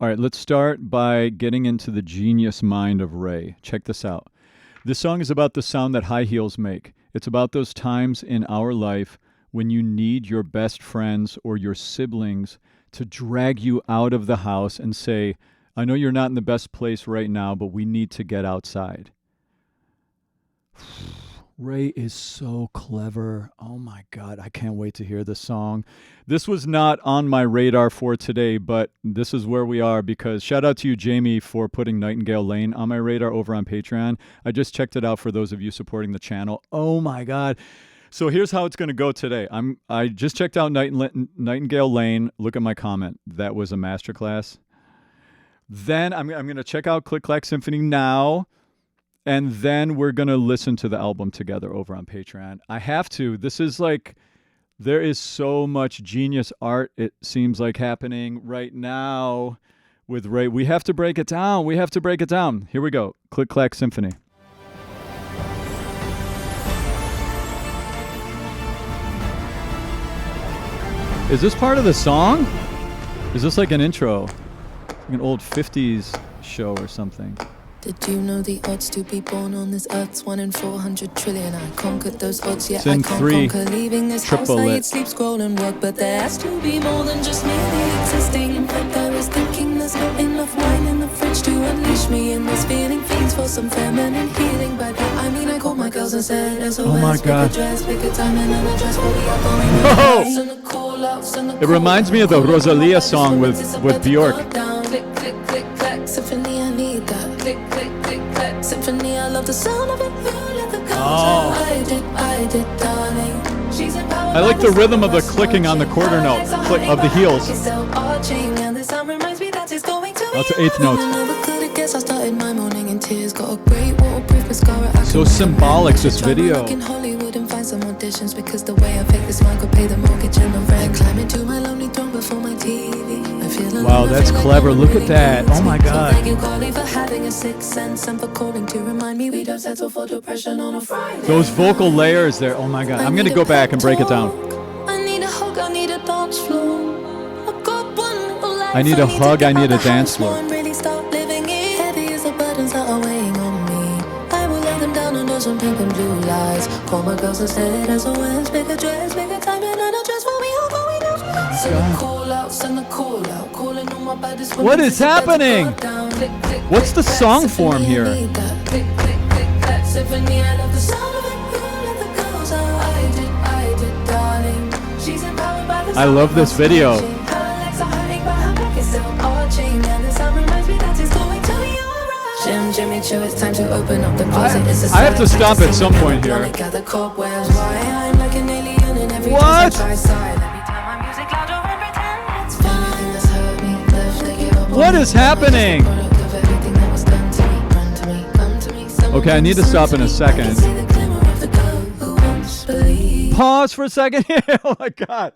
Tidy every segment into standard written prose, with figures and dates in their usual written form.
All right, let's start by getting into the genius mind of Raye. Check this out. This song is about the sound that high heels make. It's about those times in our life when you need your best friends or your siblings to drag you out of the house and say, I know you're not in the best place right now, but we need to get outside. Raye is so clever. Oh my God, I can't wait to hear this song. This was not on my radar for today, but this is where we are because shout out to you, Jamie, for putting Nightingale Lane on my radar over on Patreon. I just checked it out for those of you supporting the channel. Oh my God. So here's how it's going to go today. I just checked out Nightingale Lane. Look at my comment. That was a masterclass. Then I'm going to check out Clack Symphony now. And then we're going to listen to the album together over on Patreon. I have to. This is like, there is so much genius art, it seems like, happening right now with Raye. We have to break it down. We have to break it down. Here we go. Clack Symphony. Is this part of the song? Is this like an intro? Like an old 50s show or something? Did you know the odds to be born on this earth's 1 in 400 trillion? I conquered those odds, yet I can't conquer leaving this house. I eat, sleep, scroll and work, but there has to be more than just merely existing. In fact, I was thinking there's not enough wine in the fridge to unleash me in this feeling. Fiends for some feminine healing. By that I mean I called my girls and said, SOS, oh my God. Pick a dress, pick a time and a dress, what we are going. It reminds me of the Rosalia song with Bjork. Click, click, click, clack, symphony, I need that. Click, click, click, clack, symphony, I love the sound of it. Oh. I did, darling. I like the rhythm of the clicking on the quarter note of the heels. That's the eighth note. So symbolic, this video. Wow, that's clever. Look at that. Oh my God. Those vocal layers there. Oh my God. I'm going to go back and break it down. I need a hug, I need a dance floor. I need a hug, I need a dance floor. Some pink and blue lights. Call my girls instead as always. Pick a dress, pick a time and a dress for me all going out. Send the call out, send the call out. Calling on my baddest. What is happening? What's the song form here? I love this video. It's time to open up the closet. I have to stop at some point here. What? What is happening? Okay, I need to stop in a second. Pause for a second here. Oh my God.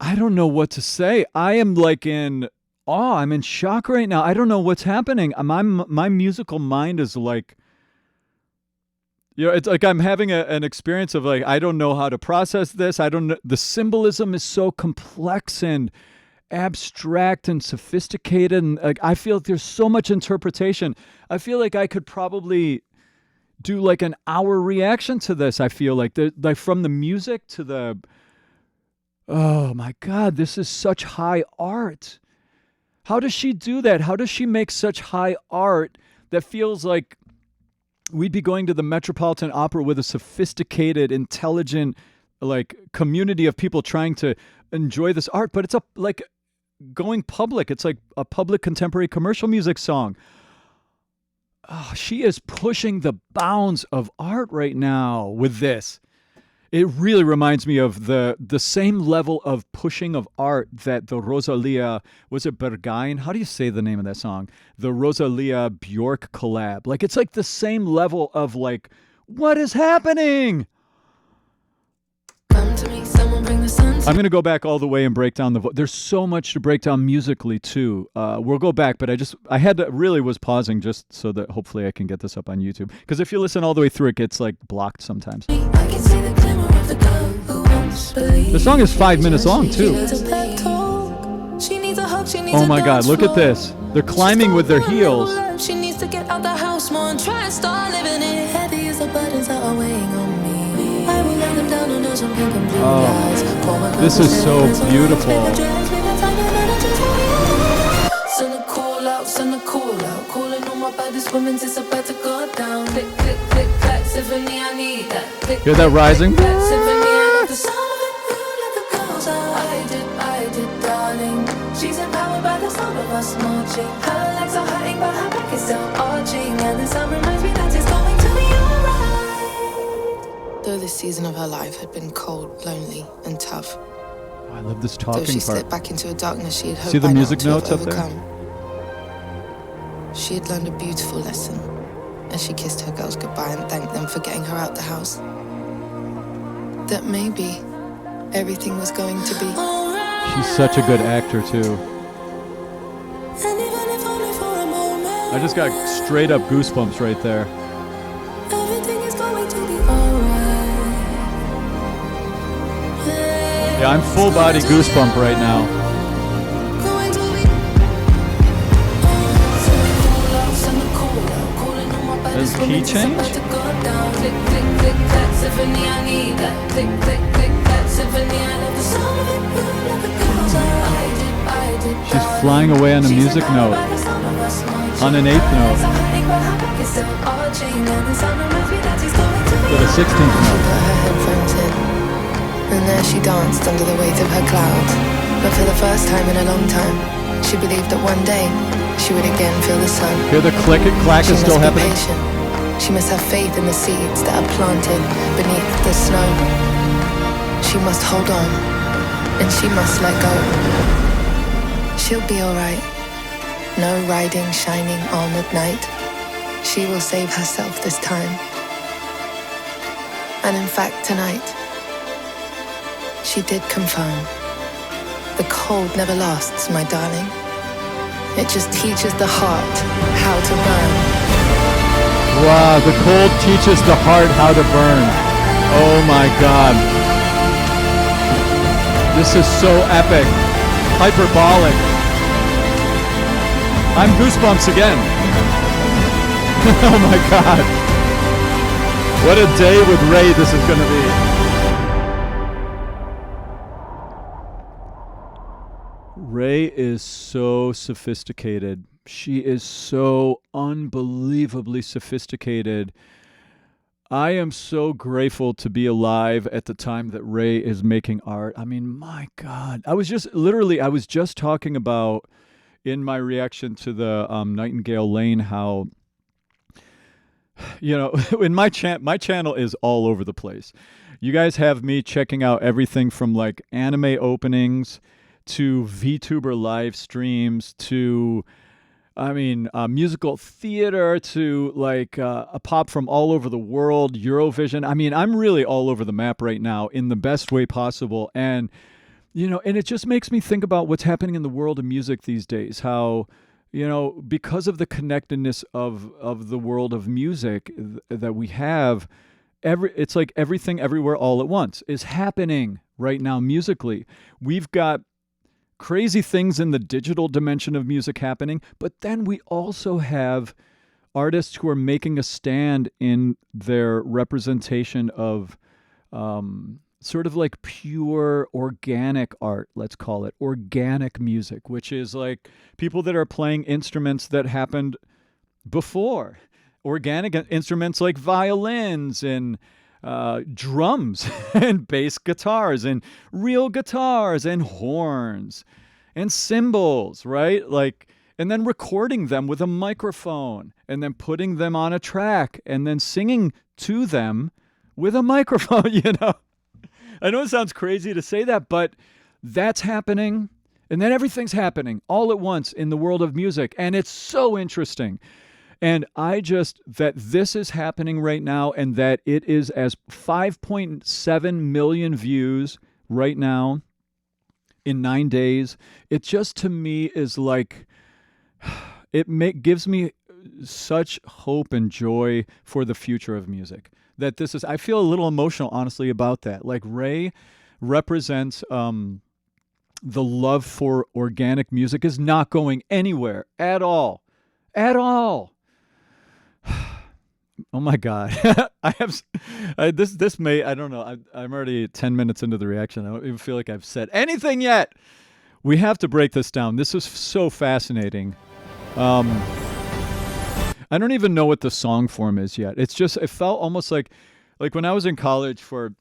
I don't know what to say. I am like in awe. I'm in shock right now. I don't know what's happening. My musical mind is like, it's like I'm having an experience of like, I don't know how to process this. I don't know. The symbolism is so complex and abstract and sophisticated. And like, I feel like there's so much interpretation. I feel like I could probably do like an hour reaction to this. I feel like from the music to the, oh my God, this is such high art. How does she do that? How does she make such high art that feels like we'd be going to the Metropolitan Opera with a sophisticated, intelligent, like community of people trying to enjoy this art, but it's like going public. It's like a public contemporary commercial music song. Oh, she is pushing the bounds of art right now with this. It really reminds me of the same level of pushing of art that the Rosalia, was it Berghain? How do you say the name of that song? The Rosalia Bjork collab. Like, it's like the same level of like, what is happening? Come to me, someone bring the sun. I'm going to go back all the way and break down there's so much to break down musically too. We'll go back, but really was pausing just so that hopefully I can get this up on YouTube. Because if you listen all the way through, it gets like blocked sometimes. I can see the glimmer of the girl who wants believe. The song is 5 minutes long too. needs a hug, she needs Oh a my God, dance look at floor. this. They're climbing with their heels. She needs to get out the house more and try and start living it. Heavy is the burdens that are weighing on me. I will lay them down under some pink and blue lights. This is so beautiful. Send a call out, send a call out. Calling all my baddest women, it's about to go down. Click, click, click, clack, Symphony, I need that. Click, Hear that rising? click, clack, Symphony, I love the sound of it. Let the girls out. I did, darling. She's empowered by the sound of us marching. Her legs are hurting, but her back is still arching. And the sun reminds me that it's going to be alright. Though this season of her life had been cold, lonely, and tough. Oh, I love this Though talking she part. slipped back into a darkness she had hoped See the by music now to notes have up there? overcome. She had learned a beautiful lesson as she kissed her girls goodbye and thanked them for getting her out the house. That maybe everything was going to be alright. She's such a good actor too. And even if only for a moment, I just got straight up goosebumps right there. everything is going to be alright. Yeah, I'm full body goosebump right now. Going to be There's a key change? She's flying away on a music note. On an eighth note. With a 16th note. Put her headphones in, and there she danced under the weight of her clouds. But for the first time in a long time, she believed that one day she would again feel the sun. Hear the clack She is must still be happening. patient. She must have faith in the seeds that are planted beneath the snow. She must hold on, and she must let go. She'll be alright. No riding shining armored knight. She will save herself this time. And in fact, tonight, she did confirm. The cold never lasts, my darling. It just teaches the heart how to burn. Wow, the cold teaches the heart how to burn. Oh my God. This is so epic. Hyperbolic. I'm goosebumps again. Oh my God. What a day with Raye this is going to be. Raye is so sophisticated. She is so unbelievably sophisticated. I am so grateful to be alive at the time that Raye is making art. I mean, my God. I was just talking about in my reaction to the Nightingale Lane how, you know, in my channel is all over the place. You guys have me checking out everything from like anime openings to VTuber live streams to, I mean, musical theater to like a pop from all over the world, Eurovision. I mean, I'm really all over the map right now in the best way possible. And, you know, and it just makes me think about what's happening in the world of music these days, how, you know, because of the connectedness of the world of music that we have, it's like everything everywhere all at once is happening right now musically. We've got crazy things in the digital dimension of music happening, but then we also have artists who are making a stand in their representation of sort of like pure organic art, let's call it organic music, which is like people that are playing instruments that happened before. Organic instruments like violins and drums and bass guitars and real guitars and horns and cymbals, right? Like, and then recording them with a microphone and then putting them on a track and then singing to them with a microphone, you know? I know it sounds crazy to say that, but that's happening. And then everything's happening all at once in the world of music. And it's so interesting. And that this is happening right now and that it is as 5.7 million views right now in 9 days. It just to me is like, gives me such hope and joy for the future of music. That this is, I feel a little emotional, honestly, about that. Like Raye represents the love for organic music is not going anywhere at all. At all. Oh my God. This may, I don't know. I'm already 10 minutes into the reaction. I don't even feel like I've said anything yet. We have to break this down. This is so fascinating. I don't even know what the song form is yet. It felt almost like when I was in college for,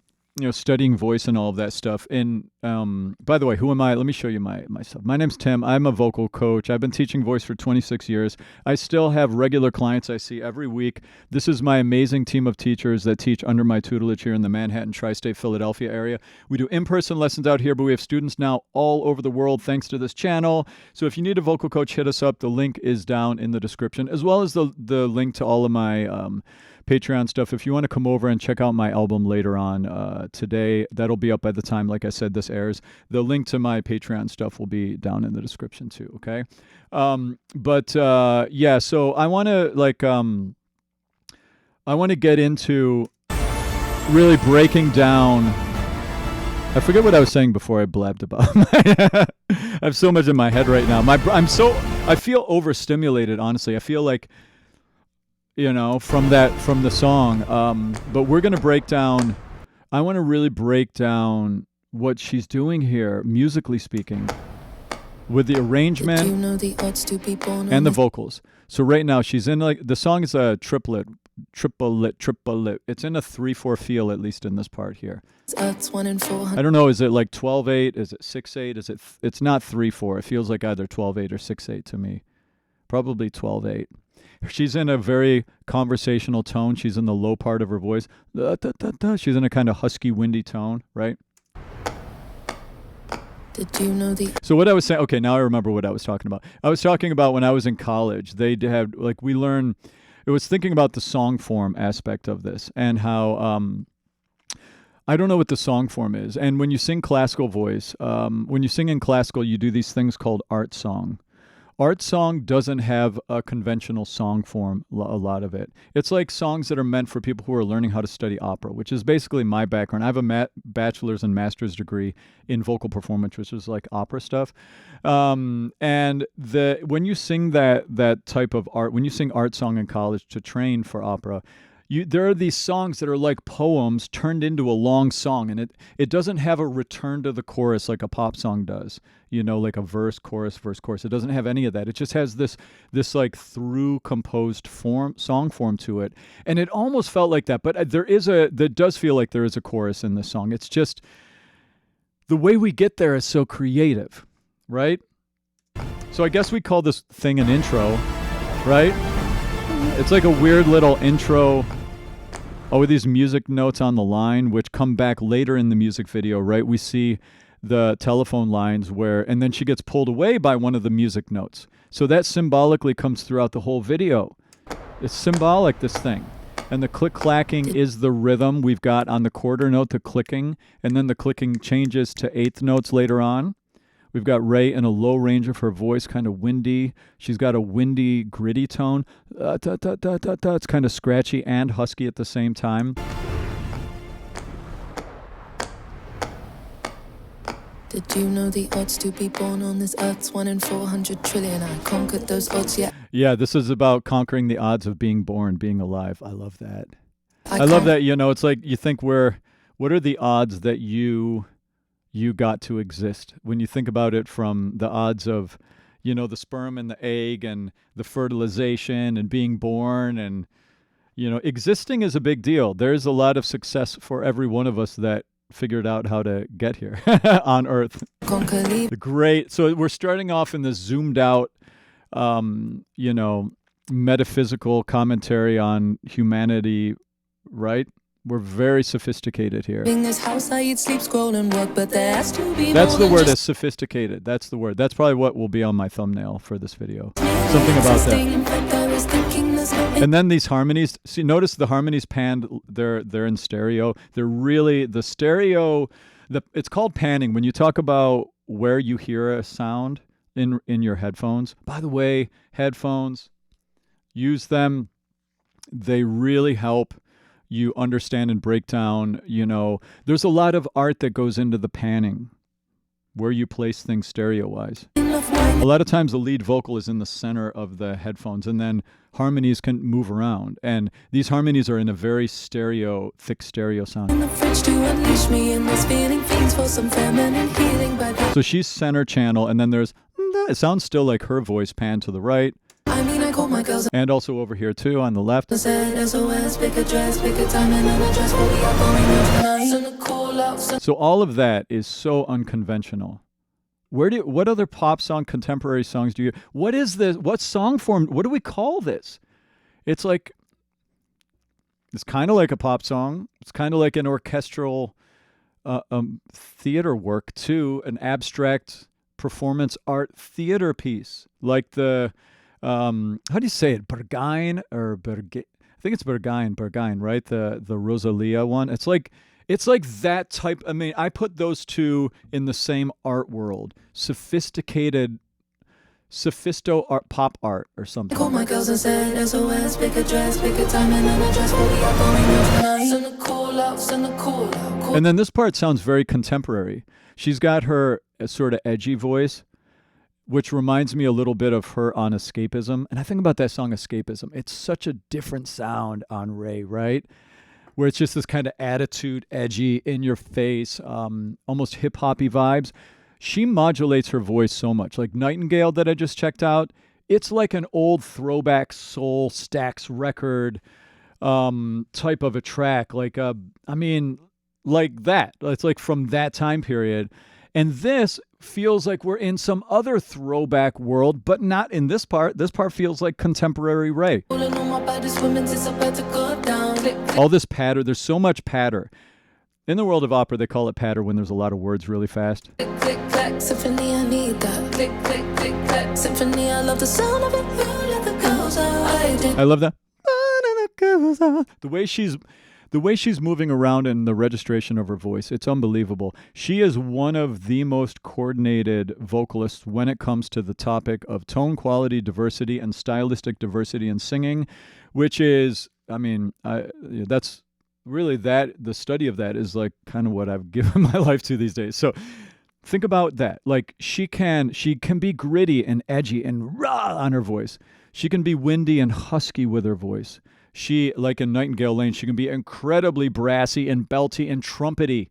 studying voice and all of that stuff. And by the way, who am I? Let me show you myself. My name's Tim. I'm a vocal coach. I've been teaching voice for 26 years. I still have regular clients I see every week. This is my amazing team of teachers that teach under my tutelage here in the Manhattan, tri-state, Philadelphia area. We do in-person lessons out here, but we have students now all over the world thanks to this channel. So if you need a vocal coach, hit us up. The link is down in the description, as well as the link to all of my Patreon stuff. If you want to come over and check out my album later on today, that'll be up by the time, like I said, this airs. The link to my Patreon stuff will be down in the description too, okay? Yeah, so I want to get into really breaking down. I forget what I was saying before I blabbed about. I have so much in my head right now. I feel overstimulated, honestly. I feel like, from the song. But we're going to break down, I want to really break down what she's doing here, musically speaking, with the arrangement and the vocals. So right now she's in, the song is a triplet. It's in a 3/4 feel, at least in this part here. I don't know, is it like 12/8? Is it 6/8? It's not 3/4. It feels like either 12/8 or 6/8 to me. Probably 12/8. She's in a very conversational tone. She's in the low part of her voice. She's in a kind of husky, windy tone, right? Did you know So what I was saying, okay, now I remember what I was talking about. I was talking about when I was in college, they had, it was thinking about the song form aspect of this and how, I don't know what the song form is. And when you sing classical voice, when you sing in classical, you do these things called art song. Art song doesn't have a conventional song form, a lot of it. It's like songs that are meant for people who are learning how to study opera, which is basically my background. I have a bachelor's and master's degree in vocal performance, which is like opera stuff. And when you sing that type of art, when you sing art song in college to train for opera, there are these songs that are like poems turned into a long song, and it doesn't have a return to the chorus like a pop song does, like a verse, chorus, verse, chorus. It doesn't have any of that. It just has this like through composed song form to it, and it almost felt like that. But there does feel like there is a chorus in this song. It's just the way we get there is so creative, right? So I guess we call this thing an intro, right? It's like a weird little intro. With these music notes on the line, which come back later in the music video, right? We see the telephone lines and then she gets pulled away by one of the music notes. So that symbolically comes throughout the whole video. It's symbolic, this thing. And the click-clacking is the rhythm. We've got on the quarter note the clicking, and then the clicking changes to eighth notes later on. We've got Raye in a low range of her voice, kind of windy. She's got a windy, gritty tone. It's kind of scratchy and husky at the same time. Did you know the odds to be born on this earth's 1 in 400 trillion? I conquered those odds, yeah. Yeah, this is about conquering the odds of being born, being alive. I love that. I love that, it's like you think what are the odds that you got to exist? When you think about it from the odds of, the sperm and the egg and the fertilization and being born and, existing is a big deal. There's a lot of success for every one of us that figured out how to get here on Earth. Great. So we're starting off in this zoomed out, metaphysical commentary on humanity, right? We're very sophisticated here. In this house, I eat, sleep, scroll, and work, but there has to be That's the word, is sophisticated. That's the word. That's probably what will be on my thumbnail for this video. Something about that. And then these harmonies. See, notice the harmonies panned. They're in stereo. They're really the stereo. It's called panning when you talk about where you hear a sound in your headphones. By the way, headphones, use them. They really help you understand and break down, there's a lot of art that goes into the panning. where you place things stereo-wise. A lot of times the lead vocal is in the center of the headphones, and then harmonies can move around. And these harmonies are in a very thick stereo sound. So she's center channel, and then there's, it sounds still like her voice panned to the right. And also over here too on the left. So all of that is so unconventional. What other pop song, contemporary songs do you, what is this? What song form, what do we call this? It's like, it's kind of like a pop song. It's kind of like an orchestral theater work too, an abstract performance art theater piece. Like the, how do you say it? Berghain or Berghain? I think it's Berghain, right? The Rosalia one. It's like that type. I mean, I put those two in the same art world. Sophisticated, pop art or something. Call my girls and said SOS, pick a dress, pick a time and an address, what we are going tonight. Send a call out, send a call out. And then this part sounds very contemporary. She's got her sort of edgy voice, which reminds me a little bit of her on Escapism. And I think about that song Escapism. It's such a different sound on Raye, right? Where it's just this kind of attitude, edgy, in your face, almost hip-hoppy vibes. She modulates her voice so much. Like Nightingale that I just checked out, it's like an old throwback soul Stax record type of a track. Like that. It's like from that time period. And this feels like we're in some other throwback world, but not in this part. This part feels like contemporary Raye. All this patter, there's so much patter. In the world of opera, they call it patter when there's a lot of words really fast. Click, click, clack, symphony, I need that. Click, click, click, clack, symphony, I love the sound of it. I love that. The way she's moving around and the registration of her voice, it's unbelievable. She is one of the most coordinated vocalists when it comes to the topic of tone quality, diversity, and stylistic diversity in singing, which is, that's really the study of that is like kind of what I've given my life to these days. So think about that. Like she can be gritty and edgy and raw on her voice. She can be windy and husky with her voice. She, like in Nightingale Lane, she can be incredibly brassy and belty and trumpety.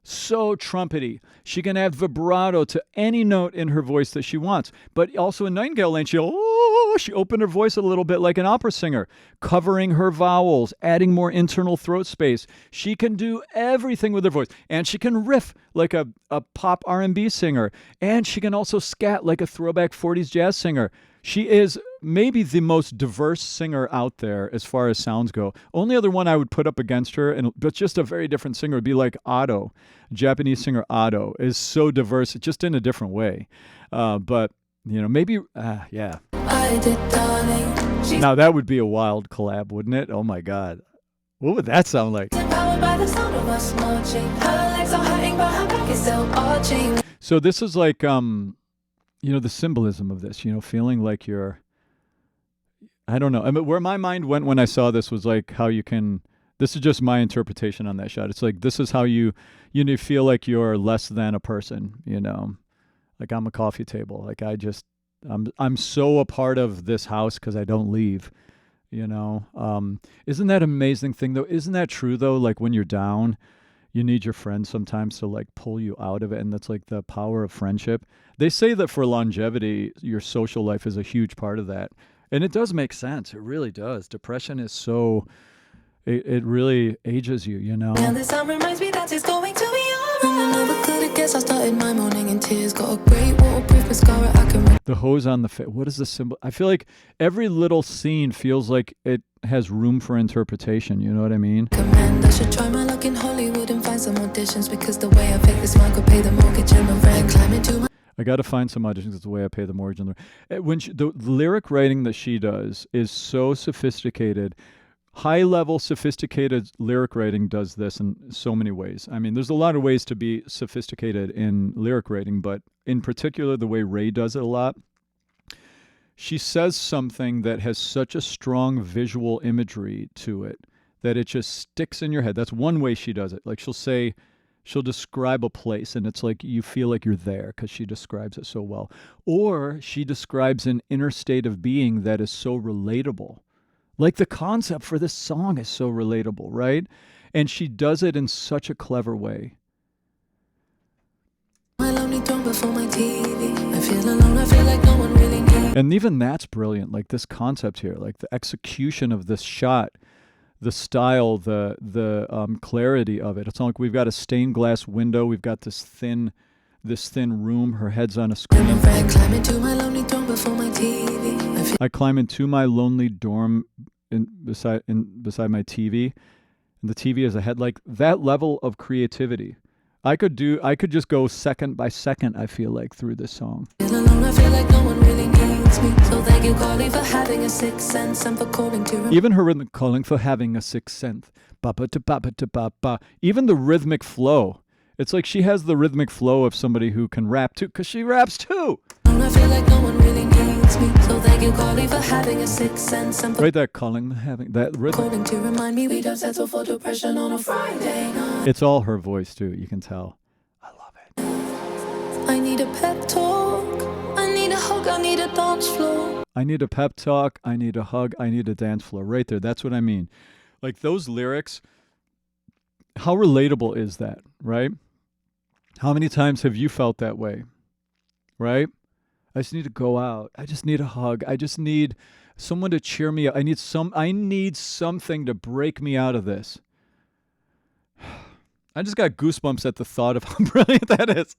So trumpety. She can add vibrato to any note in her voice that she wants. But also in Nightingale Lane, she opened her voice a little bit like an opera singer, covering her vowels, adding more internal throat space. She can do everything with her voice. And she can riff like a pop R&B singer. And she can also scat like a throwback 40s jazz singer. She is maybe the most diverse singer out there as far as sounds go. Only other one I would put up against her, but just a very different singer, would be like Ado. Japanese singer Ado is so diverse, just in a different way. But, maybe, yeah. Now that would be a wild collab, wouldn't it? Oh my God. What would that sound like? So this is like, the symbolism of this, feeling like you're, I don't know. I mean, where my mind went when I saw this was like how you can, this is just my interpretation on that shot. It's like, this is how you feel like you're less than a person, like I'm a coffee table. Like I'm so a part of this house because I don't leave, Isn't that an amazing thing though? Isn't that true though? Like when you're down, you need your friends sometimes to like pull you out of it. And that's like the power of friendship. They say that for longevity, your social life is a huge part of that. And it does make sense. It really does. Depression is so, it really ages you, And this song reminds me that it's going to be alright. I never could have guessed I started my morning in tears. Got a great waterproof mascara I can... The hose on the face. What is the symbol? I feel like every little scene feels like it has room for interpretation. You know what I mean? I should try my luck in Hollywood and find some auditions because the way I fake this mic could pay the mortgage and the rent. Climb into my... I got to find some auditions. It's the way I pay the mortgage. And the lyric writing that she does is so sophisticated. High-level, sophisticated lyric writing does this in so many ways. I mean, there's a lot of ways to be sophisticated in lyric writing, but in particular, the way Raye does it a lot, she says something that has such a strong visual imagery to it that it just sticks in your head. That's one way she does it. Like she'll say She'll describe a place, and it's like you feel like you're there because she describes it so well. Or she describes an inner state of being that is so relatable. Like the concept for this song is so relatable, right? And she does it in such a clever way. And even that's brilliant, like this concept here, like the execution of this shot, the style, the clarity of it. It's not like we've got a stained glass window, we've got this thin room, her head's on a screen. I climb into my lonely dorm beside my TV, and the TV is a head. Like that level of creativity. I could just go second by second, I feel like, through this song. Even her rhythmic calling for having a sixth sense. Even the rhythmic flow. It's like she has the rhythmic flow of somebody who can rap too, because she raps too. I feel like no one really needs me. So thank you, Carly, for having a sixth sense. Right, that calling, having that rhythm. Calling to remind me we don't settle for depression on a Friday night. It's all her voice too, you can tell. I love it. I need a pep talk. I need a hug. I need a dance floor. I need a pep talk. I need a hug. I need a dance floor. Right there. That's what I mean. Like those lyrics, how relatable is that, right? How many times have you felt that way, right? I just need to go out. I just need a hug. I just need someone to cheer me up. I need something to break me out of this. I just got goosebumps at the thought of how brilliant that is.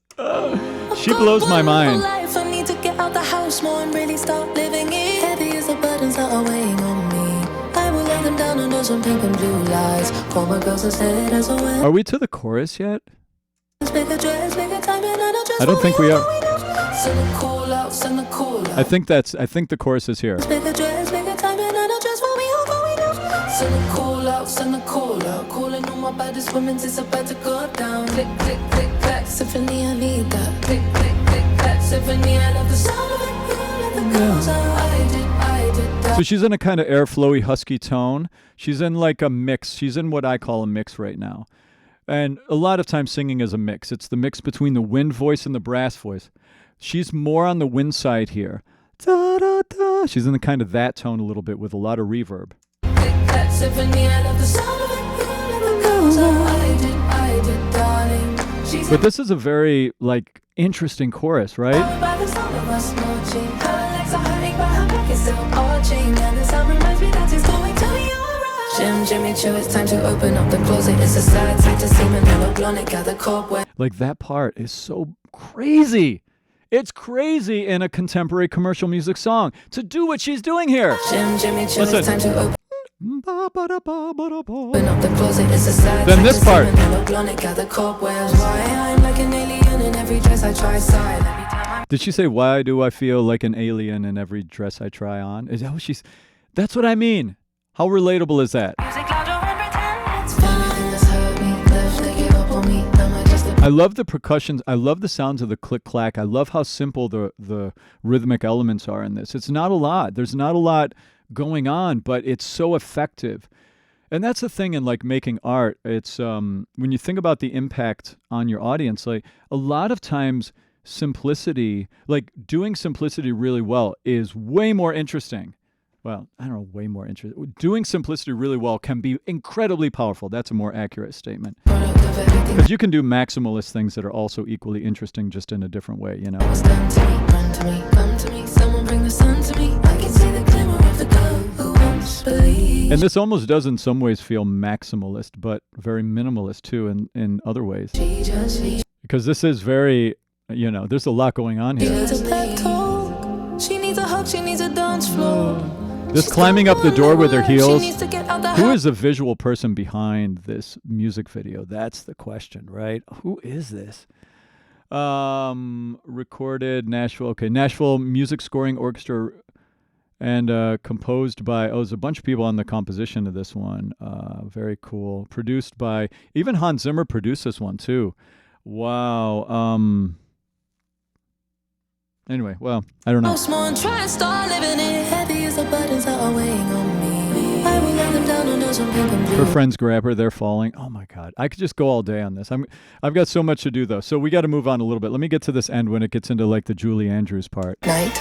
She blows my mind. I need to get out the house more and really start living it. Heavy as the burdens that are weighing on me. I will lay them down under some pink and blue lights. Call my girls instead as a win. Are we to the chorus yet? I don't think we are. I think the chorus is here. Calling on my baddest women, it's about to go down. Click, click, click, clack. Symphony, I need that. Click, click, click, clack. Symphony, I love the sound of it. Let the girls out. I did that. So she's in a kind of airflowy, husky tone. She's in like a mix. She's in what I call a mix right now. And a lot of times singing is a mix. It's the mix between the wind voice and the brass voice. She's more on the wind side here. Da, da, da. She's in the kind of that tone a little bit with a lot of reverb. But this is a very like interesting chorus, right? Jimmy Choo, it's time to open up the closet. It's a sad sight to see Manila Blonde gather cobweb. Like that part is so crazy. It's crazy in a contemporary commercial music song to do what she's doing here. Jimmy Choo, it's time to open up the closet. It's a sad then this part. Did she say, why do I feel like an alien in every dress I try on? Is that what she's... That's what I mean. How relatable is that? I love the percussions. I love the sounds of the click clack. I love how simple the rhythmic elements are in this. It's not a lot. There's not a lot going on, but it's so effective. And that's the thing in like making art. It's when you think about the impact on your audience, like a lot of times simplicity, like doing simplicity really well is way more interesting. Well, I don't know, way more interesting. Doing simplicity really well can be incredibly powerful. That's a more accurate statement. Because you can do maximalist things that are also equally interesting, just in a different way, you know? And this almost does in some ways feel maximalist, but very minimalist too in other ways. Because this is very, you know, there's a lot going on here. She needs a pep talk. She needs a hug. She needs a dance floor. This climbing up the door with her heels. Who is the visual person behind this music video? That's the question, right? Who is this? Recorded Nashville. Okay, Nashville Music Scoring Orchestra, and composed by. Oh, there's a bunch of people on the composition of this one. Very cool. Produced by even Hans Zimmer produced this one too. Wow. Anyway, well, I don't know. I will let them down and do some pink and blue. Her friends grab her, they're falling. Oh my God. I could just go all day on this. I've got so much to do though. So we got to move on a little bit. Let me get to this end when it gets into like the Julie Andrews part. Night.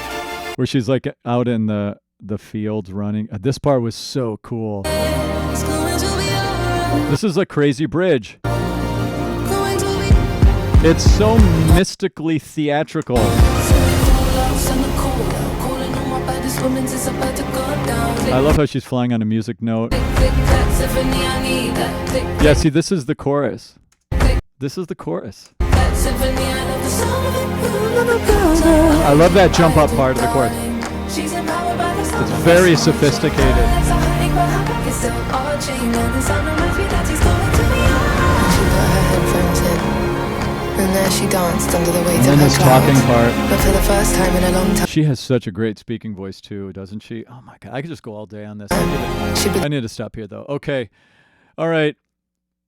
Where she's like out in the fields running. This part was so cool. It's going to be alright. This is a crazy bridge. Going to be It's so mystically theatrical. I love how she's flying on a music note. Yeah, see, this is the chorus. This is the chorus. I love that jump up part of the chorus. It's very sophisticated. And there she danced under the weight And of then her this clouds. talking part. But for the first time in a long time, She has such a great speaking voice too, doesn't she? Oh my God, I could just go all day on this. I need to stop here though. Okay. All right.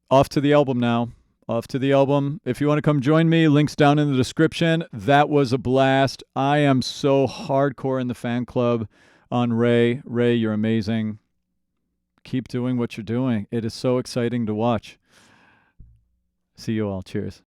Off to the album now. Off to the album. If you want to come join me, links down in the description. That was a blast. I am so hardcore in the fan club on Raye. Raye, you're amazing. Keep doing what you're doing. It is so exciting to watch. See you all. Cheers.